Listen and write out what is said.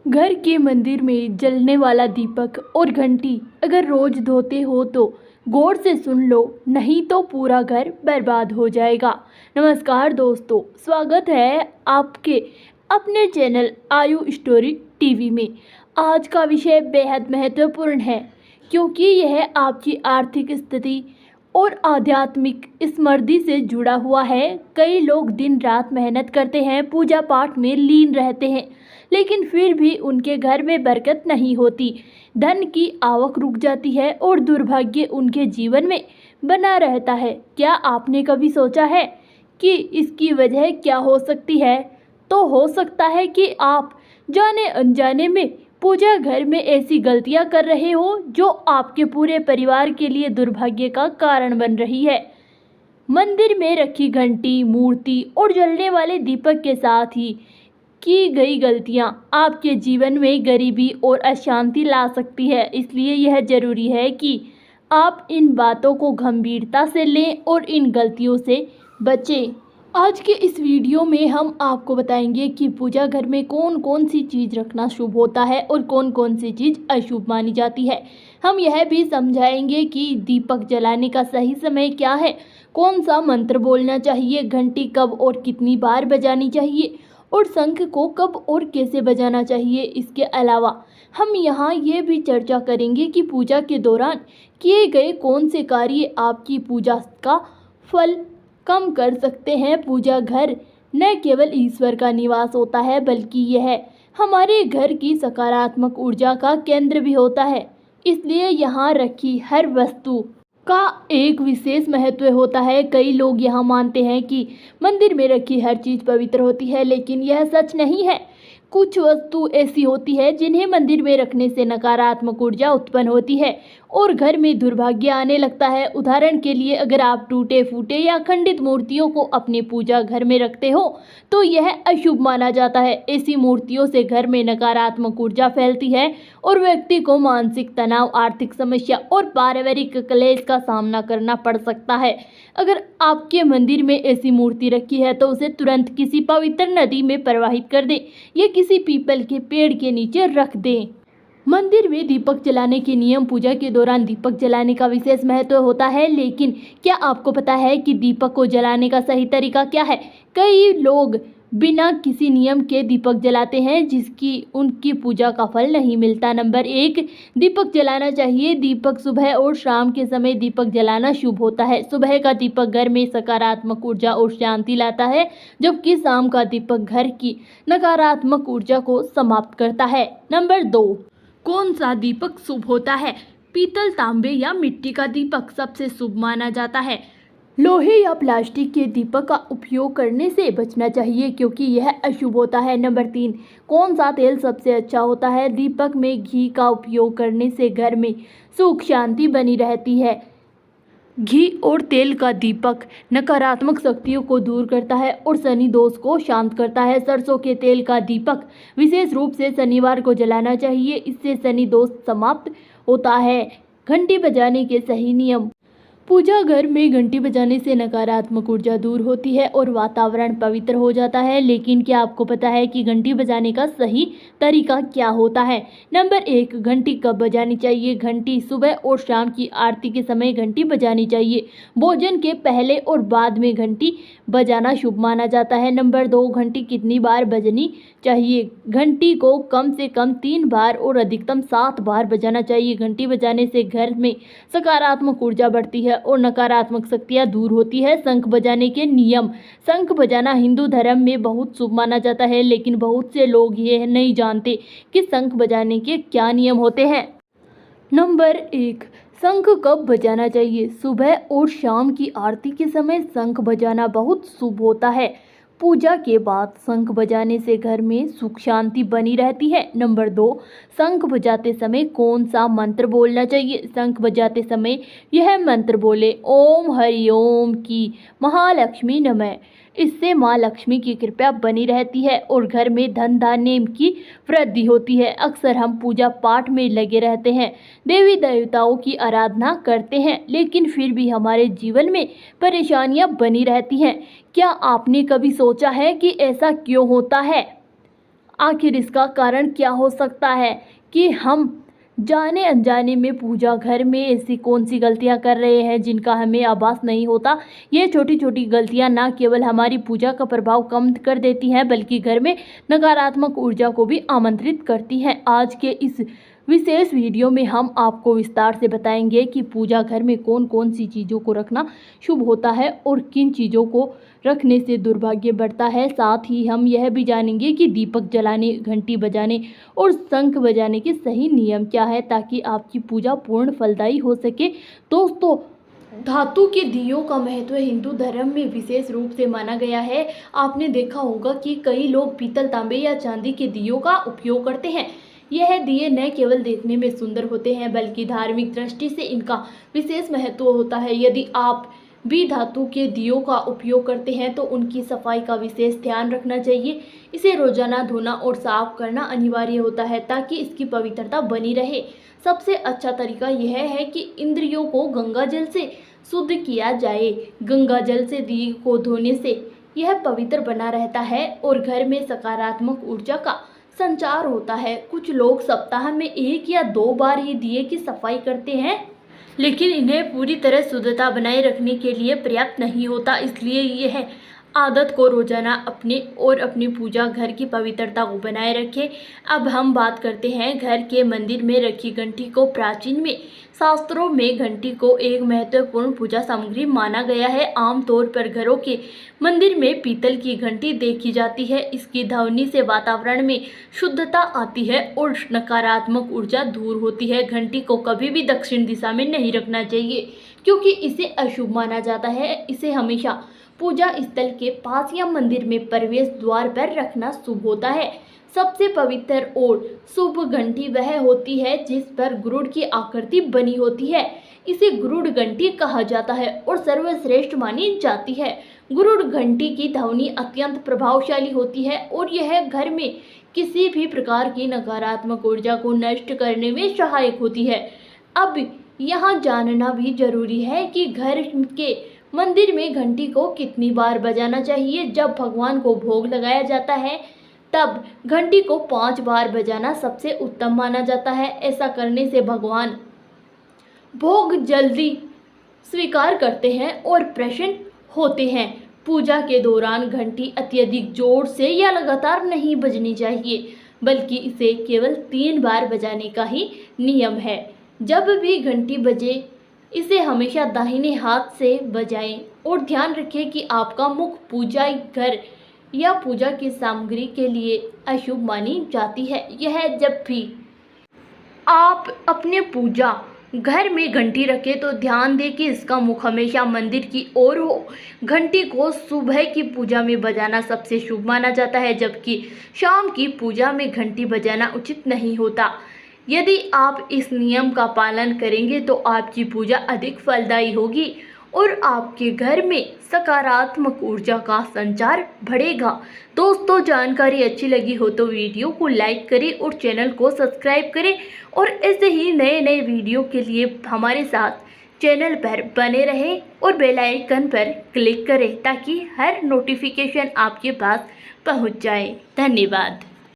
घर के मंदिर में जलने वाला दीपक और घंटी अगर रोज धोते हो तो गौर से सुन लो, नहीं तो पूरा घर बर्बाद हो जाएगा। नमस्कार दोस्तों, स्वागत है आपके अपने चैनल आयु स्टोरी टीवी में। आज का विषय बेहद महत्वपूर्ण है क्योंकि यह आपकी आर्थिक स्थिति और आध्यात्मिक समृद्धि से जुड़ा हुआ है। कई लोग दिन रात मेहनत करते हैं, पूजा पाठ में लीन रहते हैं, लेकिन फिर भी उनके घर में बरकत नहीं होती। धन की आवक रुक जाती है और दुर्भाग्य उनके जीवन में बना रहता है। क्या आपने कभी सोचा है कि इसकी वजह क्या हो सकती है? तो हो सकता है कि आप जाने अनजाने में पूजा घर में ऐसी गलतियां कर रहे हो जो आपके पूरे परिवार के लिए दुर्भाग्य का कारण बन रही है। मंदिर में रखी घंटी, मूर्ति और जलने वाले दीपक के साथ ही की गई गलतियां आपके जीवन में गरीबी और अशांति ला सकती है। इसलिए यह जरूरी है कि आप इन बातों को गंभीरता से लें और इन गलतियों से बचें। आज के इस वीडियो में हम आपको बताएंगे कि पूजा घर में कौन कौन सी चीज़ रखना शुभ होता है और कौन कौन सी चीज़ अशुभ मानी जाती है। हम यह भी समझाएंगे कि दीपक जलाने का सही समय क्या है, कौन सा मंत्र बोलना चाहिए, घंटी कब और कितनी बार बजानी चाहिए और शंख को कब और कैसे बजाना चाहिए। इसके अलावा हम यहाँ ये भी चर्चा करेंगे कि पूजा के दौरान किए गए कौन से कार्य आपकी पूजा का फल कम कर सकते हैं। पूजा घर न केवल ईश्वर का निवास होता है बल्कि यह हमारे घर की सकारात्मक ऊर्जा का केंद्र भी होता है। इसलिए यहाँ रखी हर वस्तु का एक विशेष महत्व होता है। कई लोग यहाँ मानते हैं कि मंदिर में रखी हर चीज़ पवित्र होती है, लेकिन यह सच नहीं है। कुछ वस्तु ऐसी होती है जिन्हें मंदिर में रखने से नकारात्मक ऊर्जा उत्पन्न होती है और घर में दुर्भाग्य आने लगता है। उदाहरण के लिए, अगर आप टूटे फूटे या खंडित मूर्तियों को अपने पूजा घर में रखते हो तो यह अशुभ माना जाता है। ऐसी मूर्तियों से घर में नकारात्मक ऊर्जा फैलती है और व्यक्ति को मानसिक तनाव, आर्थिक समस्या और पारिवारिक क्लेश का सामना करना पड़ सकता है। अगर आपके मंदिर में ऐसी मूर्ति रखी है तो उसे तुरंत किसी पवित्र नदी में प्रवाहित कर दें या किसी पीपल के पेड़ के नीचे रख दें। मंदिर में दीपक जलाने के नियम। पूजा के दौरान दीपक जलाने का विशेष महत्व होता है, लेकिन क्या आपको पता है कि दीपक को जलाने का सही तरीका क्या है? कई लोग बिना किसी नियम के दीपक जलाते हैं जिसकी उनकी पूजा का फल नहीं मिलता। नंबर 1, दीपक जलाना चाहिए। दीपक सुबह और शाम के समय दीपक जलाना शुभ होता है। सुबह का दीपक घर में सकारात्मक ऊर्जा और शांति लाता है, जबकि शाम का दीपक घर की नकारात्मक ऊर्जा को समाप्त करता है। नंबर 2, कौन सा दीपक शुभ होता है? पीतल, तांबे या मिट्टी का दीपक सबसे शुभ माना जाता है। लोहे या प्लास्टिक के दीपक का उपयोग करने से बचना चाहिए क्योंकि यह अशुभ होता है। नंबर 3, कौन सा तेल सबसे अच्छा होता है? दीपक में घी का उपयोग करने से घर में सुख शांति बनी रहती है। घी और तेल का दीपक नकारात्मक शक्तियों को दूर करता है और शनि दोष को शांत करता है। सरसों के तेल का दीपक विशेष रूप से शनिवार को जलाना चाहिए, इससे शनि दोष समाप्त होता है। घंटी बजाने के सही नियम। पूजा घर में घंटी बजाने से नकारात्मक ऊर्जा दूर होती है और वातावरण पवित्र हो जाता है। लेकिन क्या आपको पता है कि घंटी बजाने का सही तरीका क्या होता है? नंबर 1, घंटी कब बजानी चाहिए? घंटी सुबह और शाम की आरती के समय घंटी बजानी चाहिए। भोजन के पहले और बाद में घंटी बजाना शुभ माना जाता है। नंबर 2, घंटी कितनी बार बजनी चाहिए? घंटी को कम से कम 3 बार और अधिकतम 7 बार बजाना चाहिए। घंटी बजाने से घर में सकारात्मक ऊर्जा बढ़ती है और नकारात्मक शक्तियाँ दूर होती है। शंख बजाने के नियम। शंख बजाना हिंदू धर्म में बहुत शुभ माना जाता है, लेकिन बहुत से लोग ये नहीं जानते कि शंख बजाने के क्या नियम होते हैं। नंबर 1, शंख कब बजाना चाहिए? सुबह और शाम की आरती के समय शंख बजाना बहुत शुभ होता है। पूजा के बाद शंख बजाने से घर में सुख शांति बनी रहती है। नंबर 2, शंख बजाते समय कौन सा मंत्र बोलना चाहिए? शंख बजाते समय यह मंत्र बोले, ओम हरि ओम की महालक्ष्मी नमः। इससे माँ लक्ष्मी की कृपा बनी रहती है और घर में धन धान्य की वृद्धि होती है। अक्सर हम पूजा पाठ में लगे रहते हैं, देवी देवताओं की आराधना करते हैं, लेकिन फिर भी हमारे जीवन में परेशानियां बनी रहती हैं। क्या आपने कभी सोचा है कि ऐसा क्यों होता है? आखिर इसका कारण क्या हो सकता है कि हम जाने अनजाने में पूजा घर में ऐसी कौन सी गलतियां कर रहे हैं जिनका हमें आभास नहीं होता। ये छोटी छोटी गलतियां ना केवल हमारी पूजा का प्रभाव कम कर देती हैं बल्कि घर में नकारात्मक ऊर्जा को भी आमंत्रित करती हैं। आज के इस विशेष वीडियो में हम आपको विस्तार से बताएंगे कि पूजा घर में कौन कौन सी चीज़ों को रखना शुभ होता है और किन चीज़ों को रखने से दुर्भाग्य बढ़ता है। साथ ही हम यह भी जानेंगे कि दीपक जलाने, घंटी बजाने और शंख बजाने के सही नियम क्या है ताकि आपकी पूजा पूर्ण फलदायी हो सके। दोस्तों, धातु के दियों का महत्व हिंदू धर्म में विशेष रूप से माना गया है। आपने देखा होगा कि कई लोग पीतल, तांबे या चांदी के दियों का उपयोग करते हैं। यह दिए न केवल देखने में सुंदर होते हैं बल्कि धार्मिक दृष्टि से इनका विशेष महत्व होता है। यदि आप भी धातु के दियों का उपयोग करते हैं तो उनकी सफाई का विशेष ध्यान रखना चाहिए। इसे रोजाना धोना और साफ करना अनिवार्य होता है ताकि इसकी पवित्रता बनी रहे। सबसे अच्छा तरीका यह है कि इंद्रियों को गंगा जल से शुद्ध किया जाए। गंगा जल से दिए को धोने से यह पवित्र बना रहता है और घर में सकारात्मक ऊर्जा का संचार होता है। कुछ लोग सप्ताह में 1 या 2 बार ही दिए की सफाई करते हैं, लेकिन इन्हें पूरी तरह शुद्धता बनाए रखने के लिए पर्याप्त नहीं होता। इसलिए यह आदत को रोजाना अपने और अपनी पूजा घर की पवित्रता को बनाए रखें। अब हम बात करते हैं घर के मंदिर में रखी घंटी को। प्राचीन में शास्त्रों में घंटी को एक महत्वपूर्ण पूजा सामग्री माना गया है। आमतौर पर घरों के मंदिर में पीतल की घंटी देखी जाती है। इसकी ध्वनि से वातावरण में शुद्धता आती है और नकारात्मक ऊर्जा दूर होती है। घंटी को कभी भी दक्षिण दिशा में नहीं रखना चाहिए क्योंकि इसे अशुभ माना जाता है। इसे हमेशा पूजा स्थल के पास या मंदिर में प्रवेश द्वार पर रखना शुभ होता है। सबसे पवित्र और शुभ घंटी वह होती है जिस पर गरुड़ की आकृति बनी होती है। इसे गरुड़ घंटी कहा जाता है और सर्वश्रेष्ठ मानी जाती है। गरुड़ घंटी की ध्वनि अत्यंत प्रभावशाली होती है और यह घर में किसी भी प्रकार की नकारात्मक ऊर्जा को नष्ट करने में सहायक होती है। अब यहाँ जानना भी जरूरी है कि घर के मंदिर में घंटी को कितनी बार बजाना चाहिए। जब भगवान को भोग लगाया जाता है तब घंटी को 5 बार बजाना सबसे उत्तम माना जाता है। ऐसा करने से भगवान भोग जल्दी स्वीकार करते हैं और प्रसन्न होते हैं। पूजा के दौरान घंटी अत्यधिक जोर से या लगातार नहीं बजनी चाहिए बल्कि इसे केवल 3 बार बजाने का ही नियम है। जब भी घंटी बजे इसे हमेशा दाहिने हाथ से बजाएं और ध्यान रखें कि आपका मुख पूजा घर या पूजा की सामग्री के लिए अशुभ मानी जाती है। यह जब भी आप अपने पूजा घर में घंटी रखें तो ध्यान दें कि इसका मुख हमेशा मंदिर की ओर हो। घंटी को सुबह की पूजा में बजाना सबसे शुभ माना जाता है जबकि शाम की पूजा में घंटी बजाना उचित नहीं होता। यदि आप इस नियम का पालन करेंगे तो आपकी पूजा अधिक फलदायी होगी और आपके घर में सकारात्मक ऊर्जा का संचार बढ़ेगा। दोस्तों, जानकारी अच्छी लगी हो तो वीडियो को लाइक करें और चैनल को सब्सक्राइब करें और ऐसे ही नए नए वीडियो के लिए हमारे साथ चैनल पर बने रहें और बेल आइकन पर क्लिक करें ताकि हर नोटिफिकेशन आपके पास पहुंच जाए। धन्यवाद।